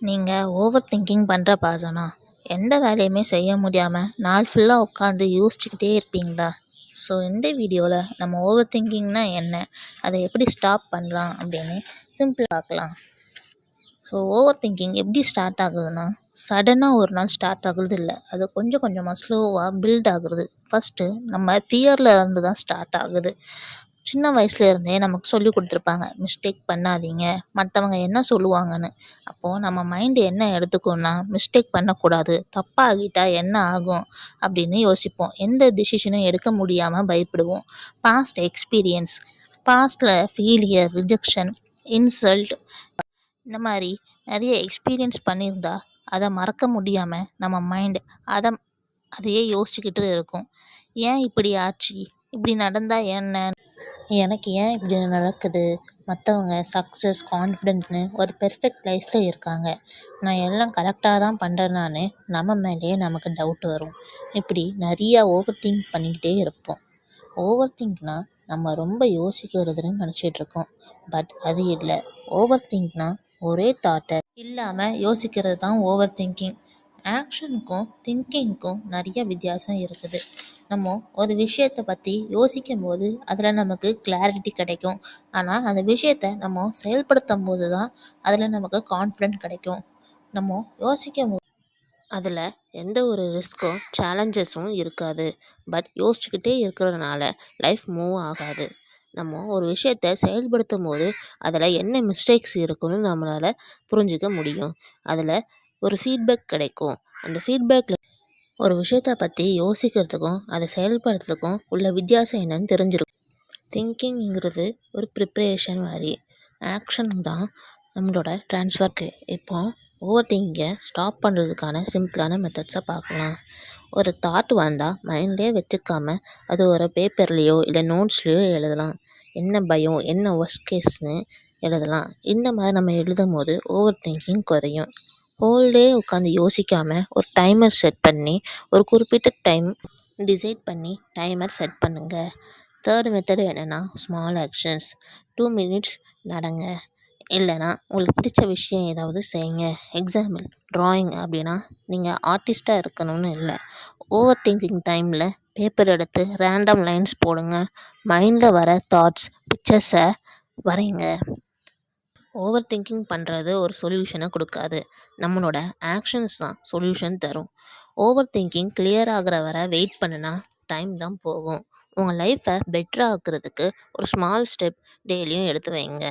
நீங்க over thinking பண்ற பர்சனா? எந்த வேலையுமே செய்ய முடியாம நாள் ஃபுல்லா உட்காந்து யோசிச்சுக்கிட்டே இருப்பீங்களா? ஸோ இந்த வீடியோல நம்ம ஓவர் திங்கிங்னா என்ன? அதை எப்படி ஸ்டாப் பண்ணலாம் அப்படின்னு சிம்பிளா பார்க்கலாம். ஸோ ஓவர் திங்கிங் எப்படி ஸ்டார்ட் ஆகுதுன்னா, சடனாக ஒரு நாள் ஸ்டார்ட் ஆகுறது இல்லை. அது கொஞ்சம் கொஞ்சமாக ஸ்லோவாக பில்ட் ஆகுறது. ஃபஸ்ட்டு நம்ம ஃபியரில் இருந்து தான் ஸ்டார்ட் ஆகுது. சின்ன வயசுல இருந்தே நமக்கு சொல்லி கொடுத்துருப்பாங்க, மிஸ்டேக் பண்ணாதீங்க, மற்றவங்க என்ன சொல்லுவாங்கன்னு. அப்போது நம்ம மைண்டு என்ன எடுத்துக்கோன்னா, மிஸ்டேக் பண்ணக்கூடாது, தப்பாகிட்டா என்ன ஆகும் அப்படின்னு யோசிப்போம். எந்த டிசிஷனும் எடுக்க முடியாமல் பயப்படுவோம். பாஸ்ட் எக்ஸ்பீரியன்ஸ், பாஸ்டில் ஃபெயிலியர், ரிஜெக்ஷன், இன்சல்ட், இந்த மாதிரி நிறைய எக்ஸ்பீரியன்ஸ் பண்ணியிருந்தா அதை மறக்க முடியாமல் நம்ம மைண்ட் அதை அதையே யோசிச்சுக்கிட்டு இருக்கும். ஏன் இப்படி ஆச்சு, இப்படி நடந்தா என்ன, எனக்கு ஏன் இப்படி நடக்குது, மற்றவங்க சக்ஸஸ் கான்ஃபிடென்ட்னு ஒரு பெர்ஃபெக்ட் லைஃப்பில் இருக்காங்க, நான் எல்லாம் கரெக்டாக தான் பண்ணுறேனான்னு நம்ம மேலேயே நமக்கு டவுட் வரும். இப்படி நிறையா ஓவர் திங்க் பண்ணிக்கிட்டே இருப்போம். ஓவர் திங்க்னா நம்ம ரொம்ப யோசிக்கிறதுன்னு நினச்சிட்ருக்கோம். பட் அது இல்லை. ஓவர் திங்க்னா ஒரே தாட்டை இல்லாமல் யோசிக்கிறது தான் ஓவர் திங்கிங். ஆக்ஷனுக்கும் திங்கிங்க்கும் நிறைய வித்தியாசம் இருக்குது. நம்ம ஒரு விஷயத்தை பற்றி யோசிக்கும் போது அதில் நமக்கு கிளாரிட்டி கிடைக்கும். ஆனால் அந்த விஷயத்தை நம்ம செயல்படுத்தும் போது தான் அதில் நமக்கு கான்ஃபிடென்ட் கிடைக்கும். நம்ம யோசிக்கும் போது அதில் எந்த ஒரு ரிஸ்க்கும் சேலஞ்சஸும் இருக்காது. பட் யோசிச்சுக்கிட்டே இருக்கிறதுனால லைஃப் மூவ் ஆகாது. நம்ம ஒரு விஷயத்தை செயல்படுத்தும் போது அதில் என்ன மிஸ்டேக்ஸ் இருக்குன்னு நம்மளால் புரிஞ்சிக்க முடியும். அதில் ஒரு ஃபீட்பேக் கிடைக்கும். அந்த ஃபீட்பேக்கில் ஒரு விஷயத்தை பற்றி யோசிக்கிறதுக்கும் அதை செயல்படுறதுக்கும் உள்ள வித்தியாசம் என்னன்னு தெரிஞ்சிருக்கும். திங்கிங்கிறது ஒரு ப்ரிப்ரேஷன் மாதிரி, ஆக்ஷன் தான் நம்மளோட ட்ரான்ஸ்ஃபருக்கு. இப்போ ஓவர் திங்கை ஸ்டாப் பண்ணுறதுக்கான சிம்பிளான மெத்தட்ஸை பார்க்கலாம். ஒரு தாட் வந்தால் மைண்ட்லேயே வச்சுக்காம அது ஒரு பேப்பர்லேயோ இல்லை நோட்ஸ்லேயோ எழுதலாம். என்ன பயம், என்ன ஒர்ஸ்ட் கேஸ்னு எழுதலாம். இந்த மாதிரி நம்ம எழுதும் போது ஓவர் திங்கிங் குறையும். ஹோல் டே உட்காந்து யோசிக்காமல் ஒரு டைமர் செட் பண்ணி, ஒரு குறிப்பிட்ட டைம் டிசைட் பண்ணி டைமர் செட் பண்ணுங்கள். தேர்ட் மெத்தடு என்னென்னா, ஸ்மால் ஆக்ஷன்ஸ். 2 மினிட்ஸ் நடங்க, இல்லைனா உங்களுக்கு பிடிச்ச விஷயம் ஏதாவது செய்யுங்க. எக்ஸாம்பிள் ட்ராயிங் அப்படின்னா நீங்கள் ஆர்டிஸ்ட்டாக இருக்கணும்னு இல்லை. ஓவர் திங்கிங் டைமில் பேப்பர் எடுத்து ரேண்டம் லைன்ஸ் போடுங்க. மைண்டில் வர தாட்ஸ், பிக்சர்ஸை வரைங்க. ஓவர் திங்கிங் பண்ணுறது ஒரு சொல்யூஷனை கொடுக்காது. நம்மளோட ஆக்ஷன்ஸ் தான் சொல்யூஷன் தரும். ஓவர் திங்கிங் கிளியர் ஆகிற வரை வெயிட் பண்ணுனா டைம் தான் போகும். உங்கள் லைஃப்பை பெட்டர் ஆக்குறதுக்கு ஒரு ஸ்மால் ஸ்டெப் டெய்லியும் எடுத்து வைங்க.